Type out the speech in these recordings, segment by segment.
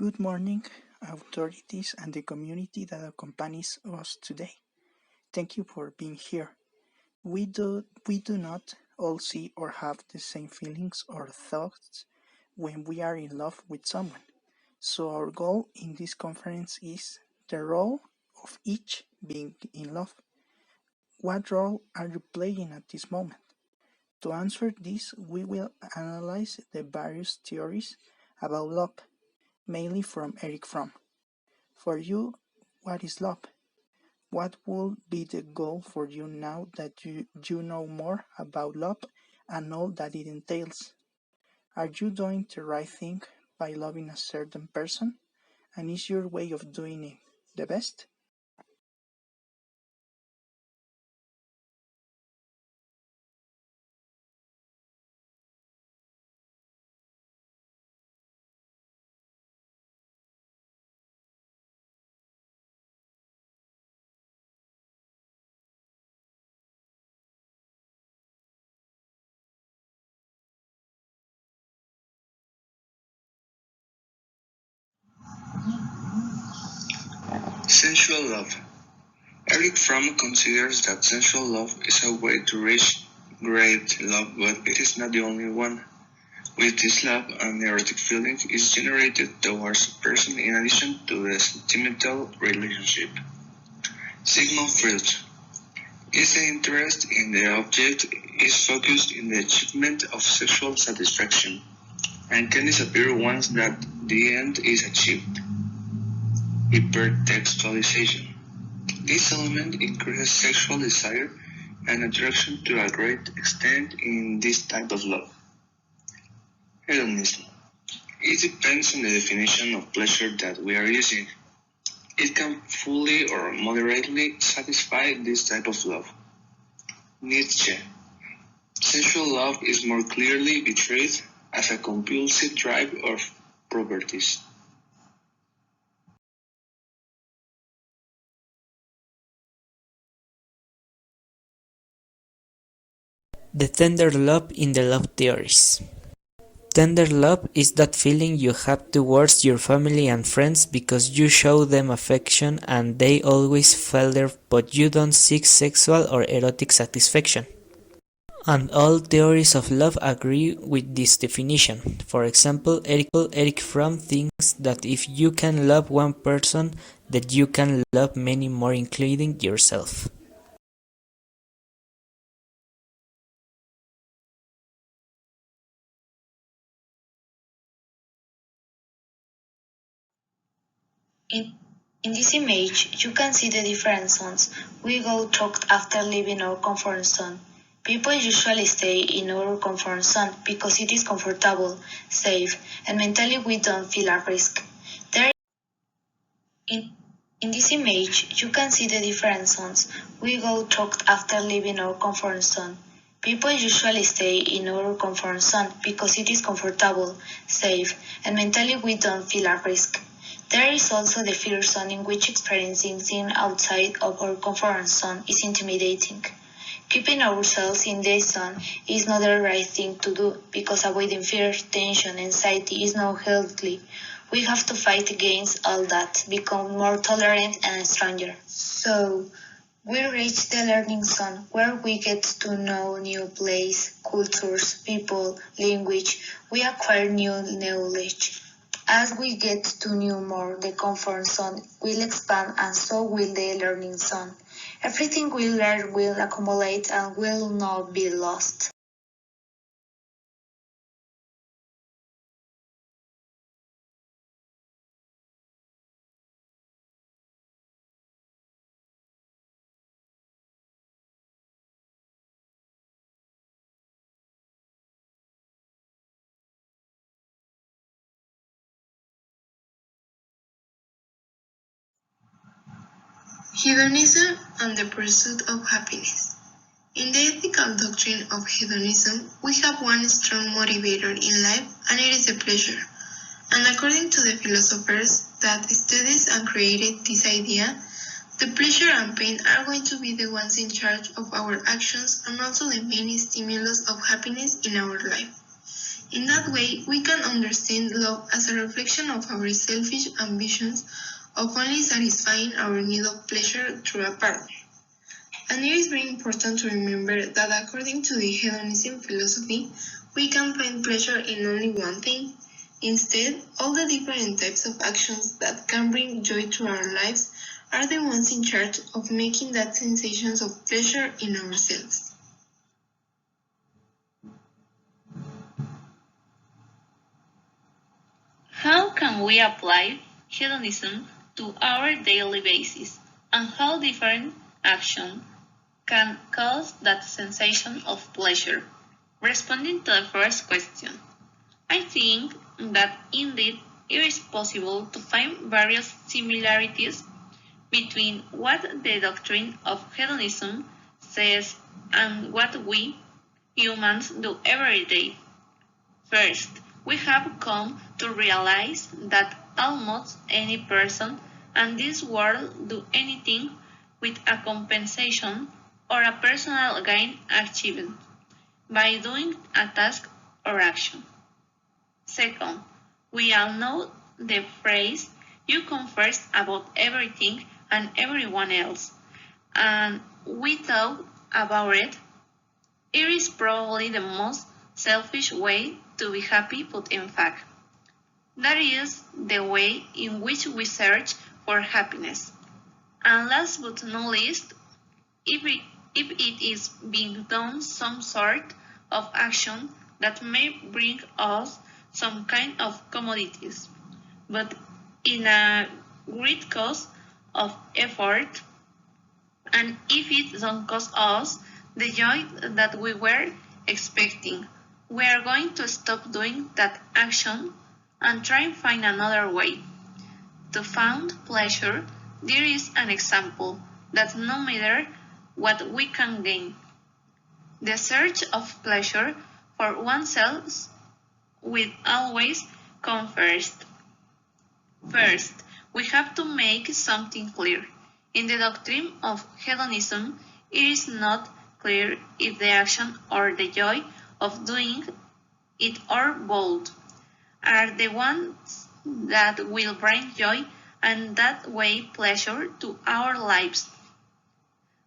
Good morning, authorities and the community that accompanies us today. Thank you for being here. We do not all see or have the same feelings or thoughts when we are in love with someone. So our goal in this conference is the role of each being in love. What role are you playing at this moment? To answer this, we will analyze the various theories about love, mainly from Eric Fromm. For you, what is love? What would be the goal for you now that you know more about love and all that it entails? Are you doing the right thing by loving a certain person? And is your way of doing it the best? Sensual love. Eric Fromm considers that sensual love is a way to reach great love, but it is not the only one. With this love, an erotic feeling is generated towards a person in addition to the sentimental relationship. Sigmund Freud is the interest in the object is focused in the achievement of sexual satisfaction and can disappear once that the end is achieved. Hypertextualization. This element increases sexual desire and attraction to a great extent in this type of love. Hedonism. It depends on the definition of pleasure that we are using. It can fully or moderately satisfy this type of love. Nietzsche. Sensual love is more clearly betrayed as a compulsive drive of properties. The tender love in the love theories. Tender love is that feeling you have towards your family and friends because you show them affection and they always further, but you don't seek sexual or erotic satisfaction. And all theories of love agree with this definition. For example, Eric Fromm thinks that if you can love one person, that you can love many more including yourself. In, in this image, you can see the different zones we go through after leaving our comfort zone. People usually stay in our comfort zone because it is comfortable, safe, and mentally we don't feel a risk. In, in this image, you can see the different zones we go through after leaving our comfort zone. People usually stay in our comfort zone because it is comfortable, safe, and mentally we don't feel a risk. There is also the fear zone in which experiencing things outside of our comfort zone is intimidating. Keeping ourselves in this zone is not the right thing to do because avoiding fear, tension, anxiety is not healthy. We have to fight against all that, become more tolerant and stronger. So, we reach the learning zone where we get to know new place, cultures, people, language. We acquire new knowledge. As we get to know more, the comfort zone will expand and so will the learning zone. Everything we learn will accumulate and will not be lost. Hedonism and the pursuit of happiness. In the ethical doctrine of hedonism, we have one strong motivator in life, and it is the pleasure. And according to the philosophers that studied and created this idea, the pleasure and pain are going to be the ones in charge of our actions and also the main stimulus of happiness in our life. In that way, we can understand love as a reflection of our selfish ambitions of only satisfying our need of pleasure through a partner. And it is very important to remember that according to the hedonism philosophy, we can find pleasure in only one thing. Instead, all the different types of actions that can bring joy to our lives are the ones in charge of making that sensations of pleasure in ourselves. How can we apply hedonism to our daily basis, and how different action can cause that sensation of pleasure? Responding to the first question, I think that indeed it is possible to find various similarities between what the doctrine of hedonism says and what we humans do every day. First, we have come to realize that almost any person in this world do anything with a compensation or a personal gain achieved by doing a task or action. Second, we all know the phrase, you come first about everything and everyone else, and we thought about it. It is probably the most selfish way to be happy, but in fact, that is the way in which we search for happiness. And last but not least, if it is being done some sort of action that may bring us some kind of commodities, but in a great cost of effort, and if it don't cost us the joy that we were expecting, we are going to stop doing that action and try and find another way. To find pleasure, there is an example that no matter what we can gain, the search of pleasure for oneself will always come first. First, we have to make something clear. In the doctrine of hedonism, it is not clear if the action or the joy of doing it or both are the ones that will bring joy and that way pleasure to our lives.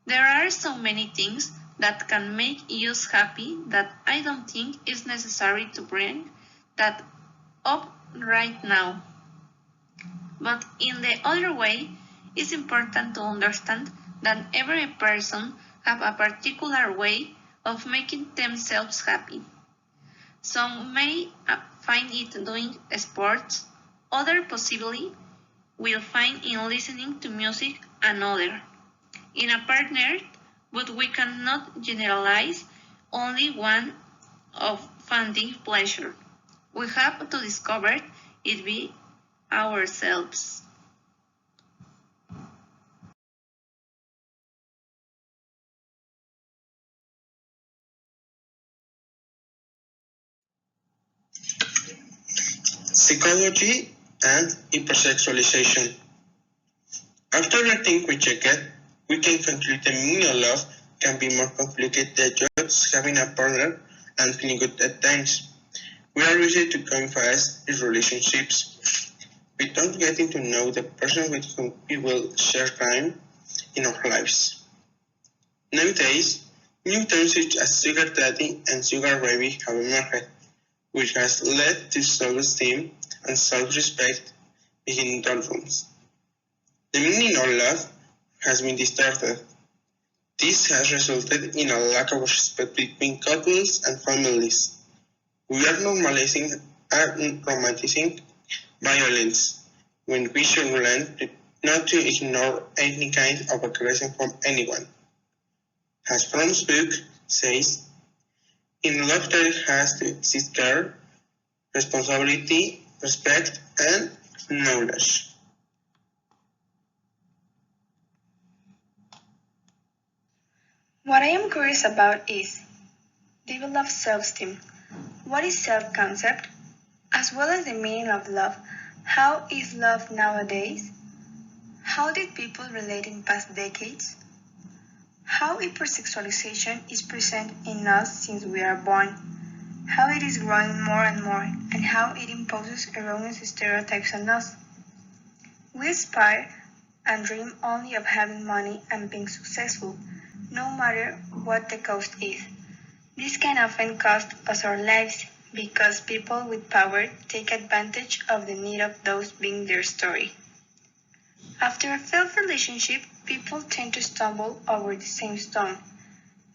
There are so many things that can make us happy that I don't think it's necessary to bring that up right now. But in the other way, it's important to understand that every person have a particular way of making themselves happy. Some may find it doing sports, others possibly will find in listening to music and other in a partner, but we cannot generalize only one of finding pleasure. We have to discover it be ourselves. Psychology and hypersexualization. After everything we checked, we can conclude that meaning of love can be more complicated than just having a partner and feeling good at times. We are easy to come fast in relationships. We don't get to know the person with whom we will share time in our lives. Nowadays, new terms such as sugar daddy and sugar baby have emerged, which has led to self-esteem and self-respect being downfalls. The meaning of love has been distorted. This has resulted in a lack of respect between couples and families. We are normalizing and romanticizing violence when we should learn not to ignore any kind of aggression from anyone. As Fromm's book says, in love there has to exist care, responsibility, respect, and knowledge. What I am curious about is, develop self-esteem. What is self-concept? As well as the meaning of love. How is love nowadays? How did people relate in past decades? How hypersexualization is present in us since we are born. how it is growing more and more, and how it imposes erroneous stereotypes on us. We aspire and dream only of having money and being successful, no matter what the cost is. This can often cost us our lives because people with power take advantage of the need of those being their story. After a failed relationship, people tend to stumble over the same stone.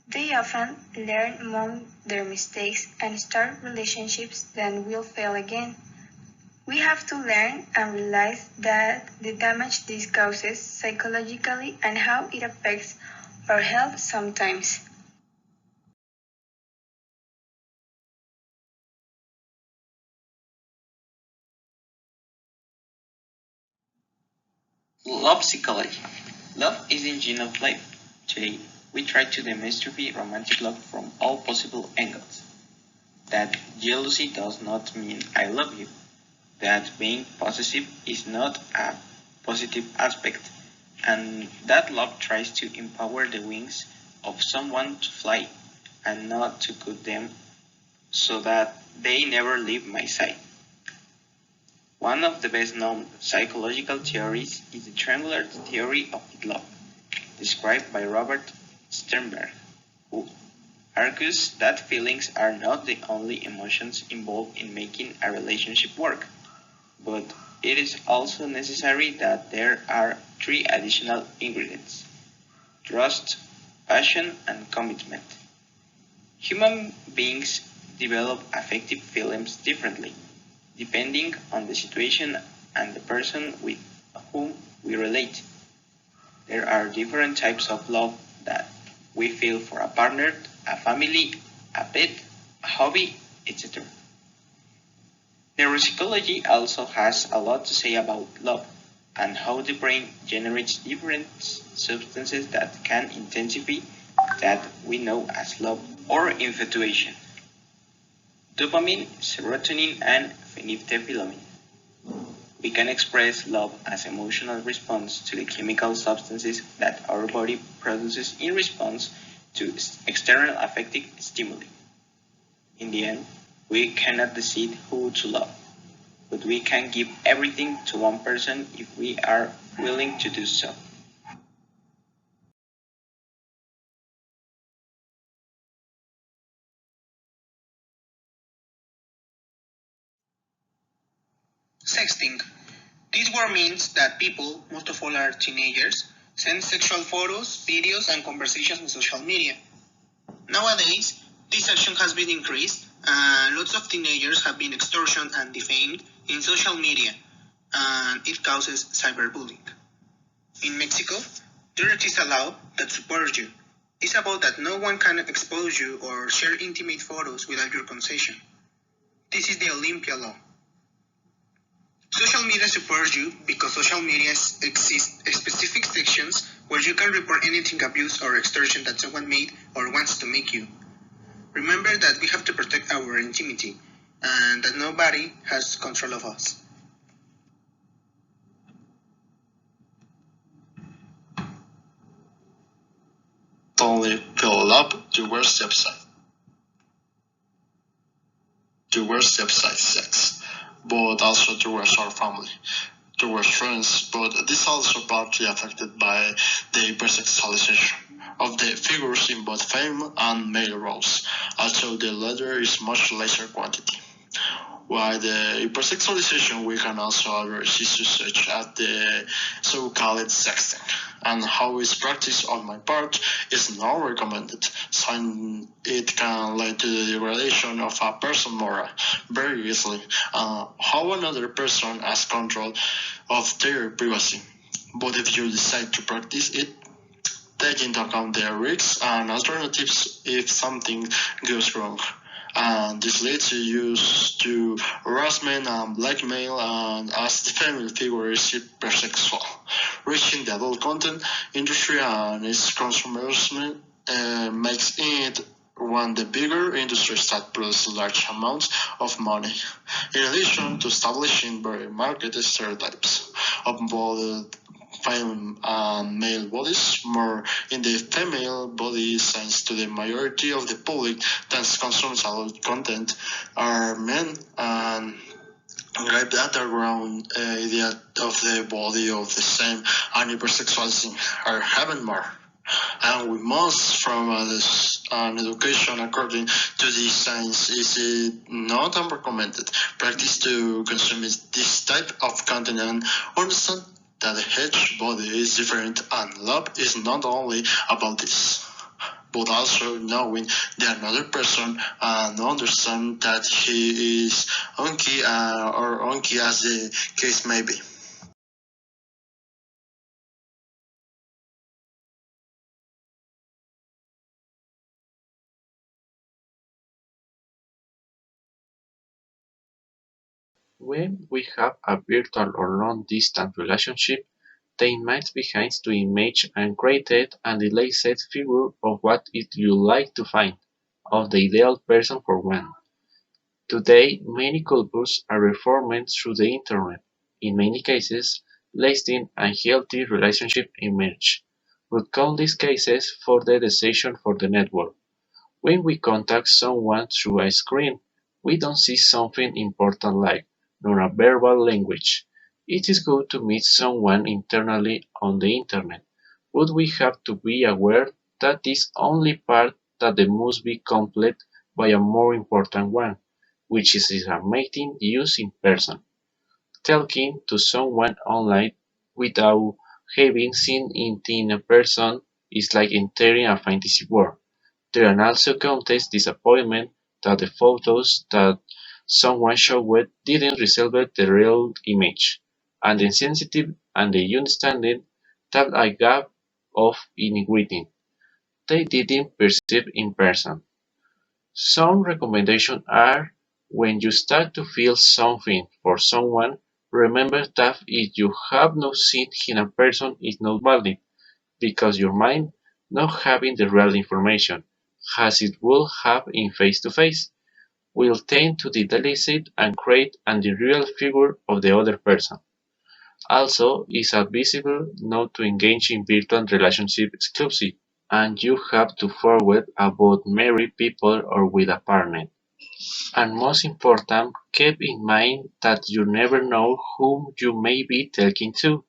They often learn among their mistakes and start relationships that will fail again. We have to learn and realize that the damage this causes psychologically and how it affects our health sometimes. Love psychology. Love is the engine of life. Today, we try to demystify romantic love from all possible angles. That jealousy does not mean I love you. That being possessive is not a positive aspect. And that love tries to empower the wings of someone to fly and not to cut them so that they never leave my side. One of the best known psychological theories is the triangular theory of love, described by Robert Sternberg, who argues that feelings are not the only emotions involved in making a relationship work, but it is also necessary that there are three additional ingredients: trust, passion, and commitment. Human beings develop affective feelings differently, depending on the situation and the person with whom we relate. There are different types of love that we feel for a partner, a family, a pet, a hobby, etc. Neuropsychology also has a lot to say about love and how the brain generates different substances that can intensify that we know as love or infatuation. Dopamine, serotonin, and phenethylamine. We can express love as emotional response to the chemical substances that our body produces in response to external affective stimuli. In the end, we cannot decide who to love, but we can give everything to one person if we are willing to do so. Sexting. This word means that people, most of all are teenagers, send sexual photos, videos, and conversations on social media. Nowadays, this action has been increased, and lots of teenagers have been extortioned and defamed in social media, and it causes cyberbullying. In Mexico, there is a law that supports you. It's about that no one can expose you or share intimate photos without your consent. This is the Olympia law. Social media supports you because social media exists specific sections where you can report anything abuse or extortion that someone made or wants to make you. Remember that we have to protect our intimacy and that nobody has control of us. Not only fill up the worst website, sex, but also towards our family, towards friends, but this is also partly affected by the hypersexualization of the figures in both femme and male roles, although the latter is much lesser quantity. While the hypersexualization, we can also address issues such as the so-called sexting and how its practice on my part is not recommended, since it can lead to the degradation of a person moral very easily, how another person has control of their privacy. But if you decide to practice it, take into account the risks and alternatives if something goes wrong. And this leads you to harassment and blackmail, and as the female figure is hypersexual, reaching the adult content industry and its consumerism makes it one of the bigger industries that produce large amounts of money. In addition to establishing very market stereotypes of both male bodies, more in the female body, since to the majority of the public that consumes adult content are men, and grab the underground idea of the body of the same and hypersexualizing are having more. And we must, from an education according to this science, is it not unrecommended practice to consume this type of content and understand that each body is different and love is not only about this, but also knowing the another person and understand that he is unky or unky as the case may be. When we have a virtual or long-distance relationship, they might behind to image and created an idealized figure of what it you like to find, of the ideal person for one. Today, many couples are reformed through the internet. In many cases, lasting and healthy relationships emerge, but countless cases for the decision for the network. When we contact someone through a screen, we don't see something important like non-verbal language. It is good to meet someone internally on the internet, but we have to be aware that this only part that they must be complete by a more important one, which is a meeting used in person. Talking to someone online without having seen it in a person is like entering a fantasy world. There are also countless disappointment that the photos that someone showed didn't resemble the real image, and the sensitive and the understanding that a gap of integrity they didn't perceive in person. Some recommendations are when you start to feel something for someone, remember that if you have not seen him in person is not valid because your mind not having the real information, as it would have in face-to-face, will tend to idealize it and create an unreal figure of the other person. Also, it's advisable not to engage in virtual relationship exclusively, and you have to forward about married people or with a partner. And most important, keep in mind that you never know whom you may be talking to.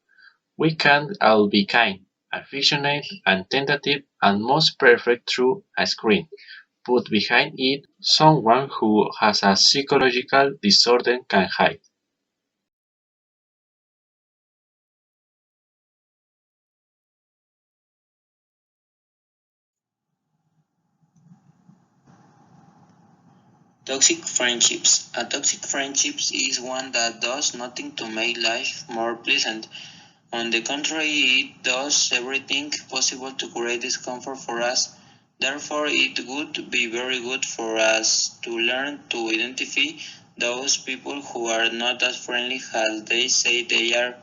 We can all be kind, affectionate, and tentative, and most perfect through a screen, but behind it, someone who has a psychological disorder can hide. Toxic friendships. A toxic friendship is one that does nothing to make life more pleasant. On the contrary, it does everything possible to create discomfort for us. Therefore, it would be very good for us to learn to identify those people who are not as friendly as they say they are.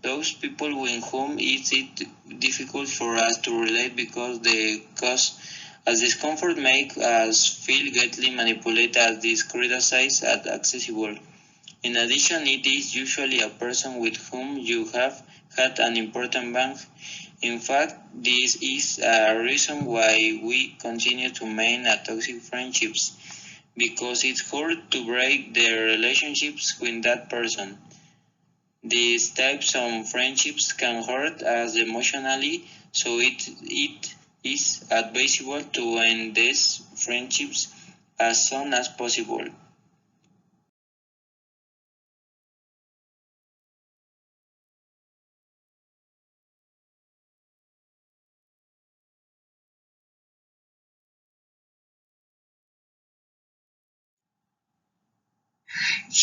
Those people with whom it is difficult for us to relate because they cause us discomfort, make us feel greatly manipulated, criticized, and accessible. In addition, it is usually a person with whom you have had an important bond. In fact, this is a reason why we continue to maintain toxic friendships, because it's hard to break the relationships with that person. These types of friendships can hurt us emotionally, so it is advisable to end these friendships as soon as possible.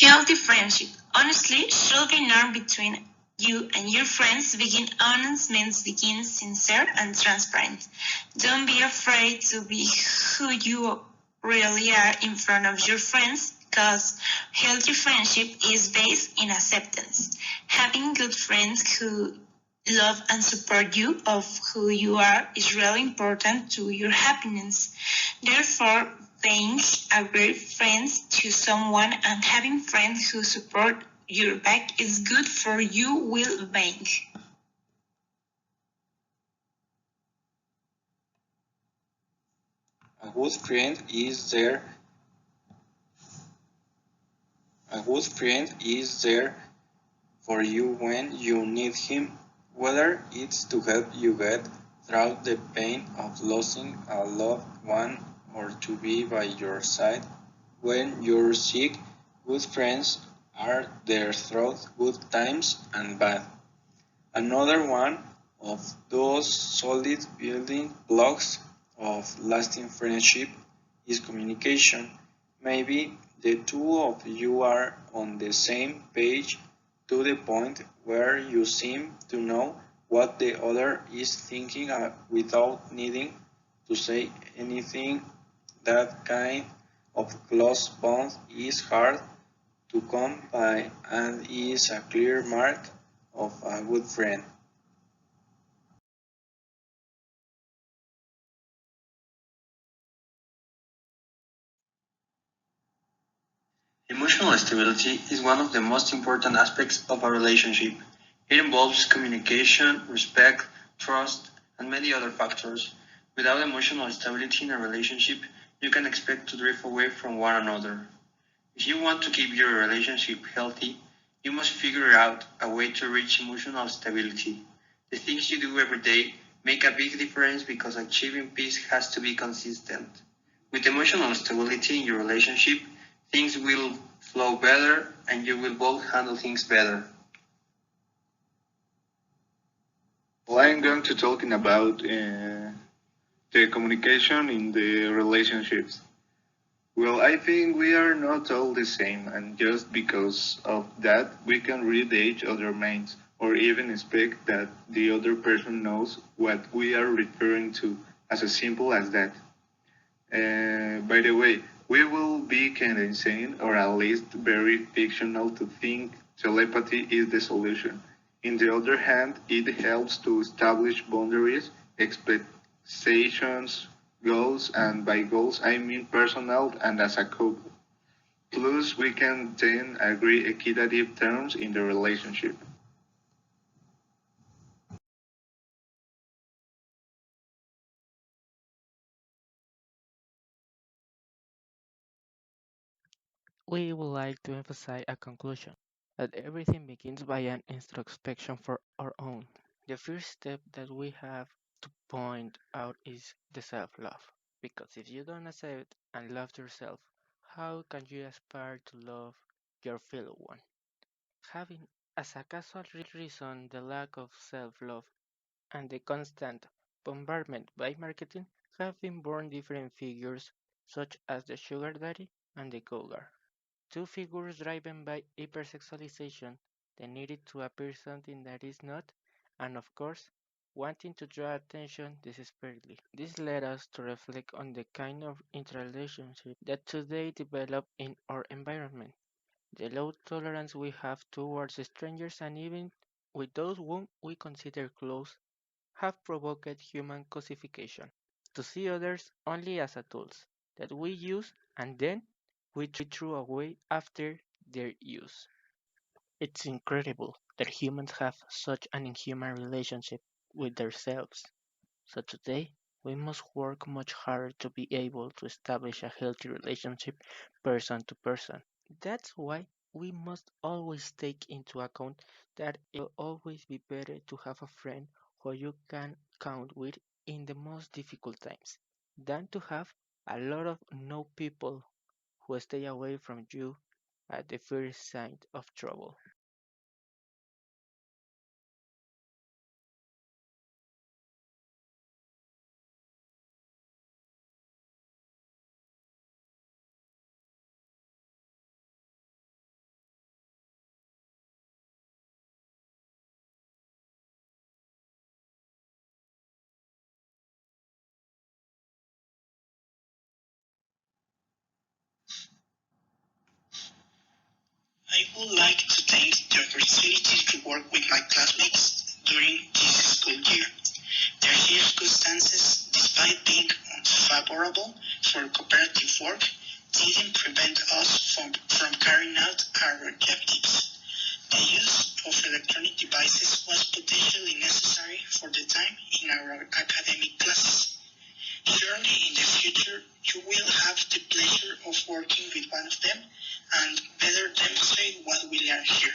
Healthy friendship, honestly, should be known between you and your friends. Being honest means being sincere and transparent. Don't be afraid to be who you really are in front of your friends, because healthy friendship is based in acceptance. Having good friends who love and support you of who you are is really important to your happiness. Therefore, being a great friend to someone and having friends who support your back is good for your well-being. good friend is there. A good friend is there for you when you need him, whether it's to help you get through the pain of losing a loved one or to be by your side when you're sick. Good friends are there through good times and bad. Another one of those solid building blocks of lasting friendship is communication. Maybe the two of you are on the same page to the point where you seem to know what the other is thinking without needing to say anything. That kind of close bond is hard to come by and is a clear mark of a good friend. Emotional stability is one of the most important aspects of a relationship. It involves communication, respect, trust, and many other factors. Without emotional stability in a relationship, you can expect to drift away from one another. If you want to keep your relationship healthy, you must figure out a way to reach emotional stability. The things you do every day make a big difference because achieving peace has to be consistent. With emotional stability in your relationship, things will flow better and you will both handle things better. Well, I'm going to talking about the communication in the relationships. Well, I think we are not all the same, and just because of that, we can read each other's minds, or even expect that the other person knows what we are referring to, as simple as that. By the way, we will be kind of insane, or at least very fictional, to think telepathy is the solution. On the other hand, it helps to establish boundaries, expectations, goals, and by goals I mean personal and as a couple. Plus, we can then agree equitative terms in the relationship. We would like to emphasize a conclusion that everything begins by an introspection for our own. The first step that we have to point out is the self love. Because if you don't accept and love yourself, how can you aspire to love your fellow one? Having as a casual reason the lack of self love and the constant bombardment by marketing have been born different figures such as the sugar daddy and the cougar. Two figures driven by hypersexualization, the need to appear something that is not, and of course, wanting to draw attention desperately. This led us to reflect on the kind of interrelationship that today develop in our environment, the low tolerance we have towards strangers and even with those whom we consider close, have provoked human cosification, to see others only as a tools that we use and then we threw away after their use. It's incredible that humans have such an inhuman relationship with themselves. So today, we must work much harder to be able to establish a healthy relationship person to person. That's why we must always take into account that it will always be better to have a friend who you can count with in the most difficult times than to have a lot of no people who stay away from you at the first sign of trouble. I would like to take the opportunity to work with my classmates during this school year. Their circumstances, despite being unfavorable for cooperative work, didn't prevent us from carrying out our objectives. The use of electronic devices was potentially necessary for the time in our academic classes. Surely in the future you will have the pleasure of working with one of them and better demonstrate what we learn here.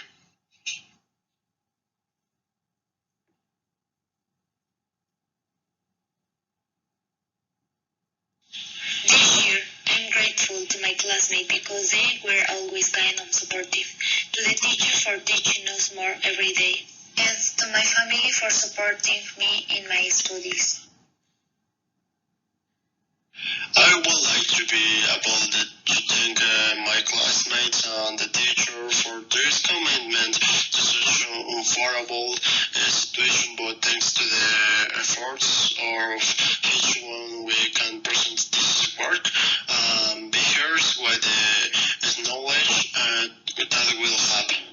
This year, I'm grateful to my classmates because they were always kind and supportive, to the teacher for teaching us more every day, and to my family for supporting me in my studies. I would like to be able to thank my classmates and the teacher for their commitment to such an unfavorable situation, but thanks to the efforts of each one, we can present this work. Here's why the knowledge that will happen.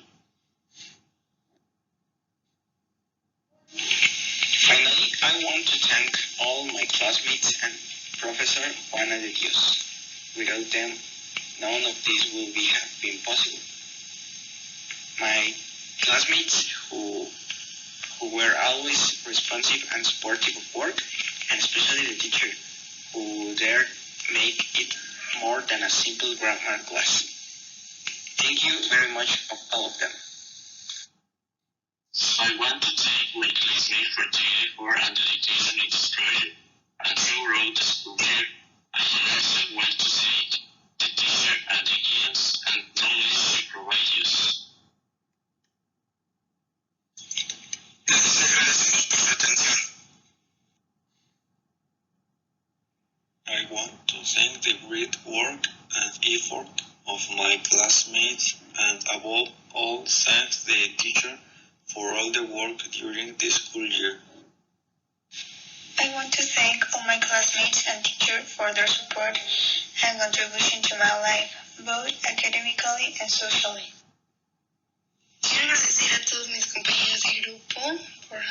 Finally, I want to thank all my classmates and Professor Juana de Dios. Without them, none of this would have been possible. My classmates who were always responsive and supportive of work, and especially the teacher who dared make it more than a simple grammar class. Thank you very much of all of them. I want to thank my classmates for their effort and dedication in this project, and throughout the school year. I also want to thank the teacher and the guidance and knowledge she provide us. Les agradecemos por su atención. I want to thank the great work and effort of my classmates and above all thank the teacher for all the work during the school year. I want to thank all my classmates and teachers for their support and contribution to my life, both academically and socially. Quiero agradecer a todos mis compañeros de grupo por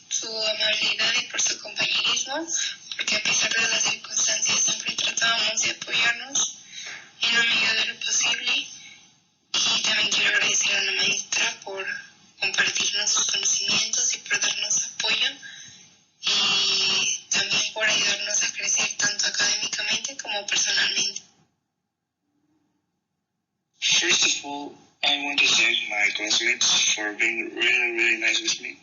su amabilidad y por su compañerismo, porque a pesar de las circunstancias siempre tratábamos de apoyarnos en la medida de lo posible. Y también quiero agradecer a la maestra por compartirnos sus conocimientos y por darnos apoyo y también por ayudarnos a crecer tanto académicamente como personalmente. First of all, I want to thank my classmates for being really nice with me,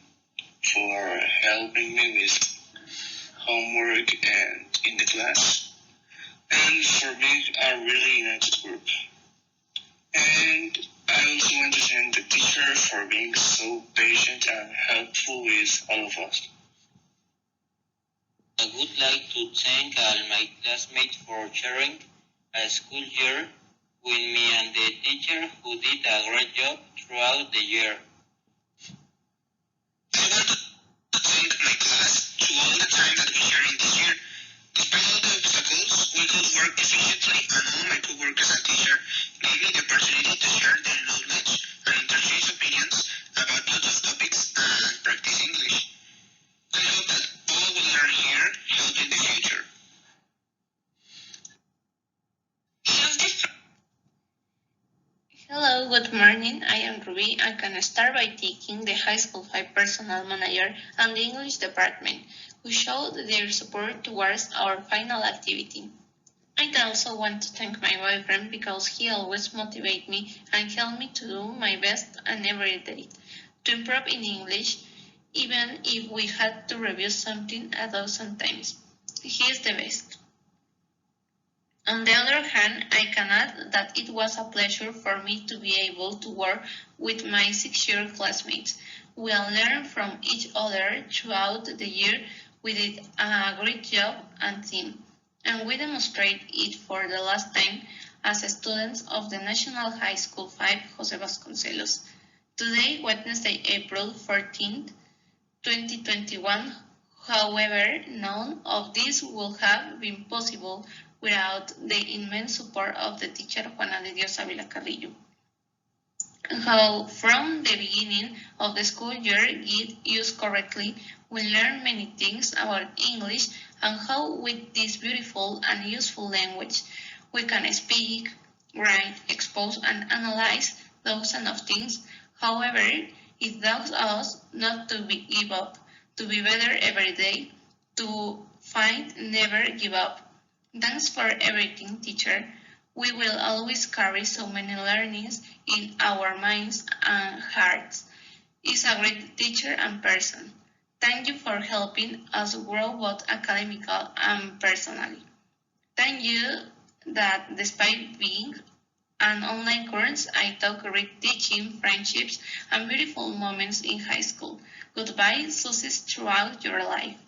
for helping me with homework and in the class, and for being a really united group. And I also want to thank the teacher for being so patient and helpful with all of us. I would like to thank all my classmates for sharing a school year with me and the teacher who did a great job throughout the year. I want to thank my class to all the time that we shared in this year. Despite all the obstacles, we could work efficiently, and all my coworkers and teacher gave me the opportunity to share their knowledge and interchange opinions about lots of topics and practice English. I hope that all we learn here help in the future. Hello, good morning. I am Ruby. I can start by thanking the High School 5 personnel manager and the English department, who showed their support towards our final activity. I also want to thank my boyfriend because he always motivates me and helps me to do my best and every day to improve in English, even if we had to review something a dozen times. He is the best. On the other hand, I can add that it was a pleasure for me to be able to work with my 6-year classmates. We all learned from each other throughout the year. We did a great job and team, and we demonstrate it for the last time as students of the National High School 5 José Vasconcelos. Today, Wednesday, April 14th, 2021. However, none of this would have been possible without the immense support of the teacher Juana de Dios Avila Carrillo, how from the beginning of the school year, get used correctly, we learn many things about English and how with this beautiful and useful language we can speak, write, expose and analyze thousands of things. However, it does us not to give up, to be better every day, to find never give up. Thanks for everything, teacher. We will always carry so many learnings in our minds and hearts. Is a great teacher and person. Thank you for helping us grow both academically and personally. Thank you that despite being an online course, I took great teaching, friendships, and beautiful moments in high school. Goodbye, success throughout your life.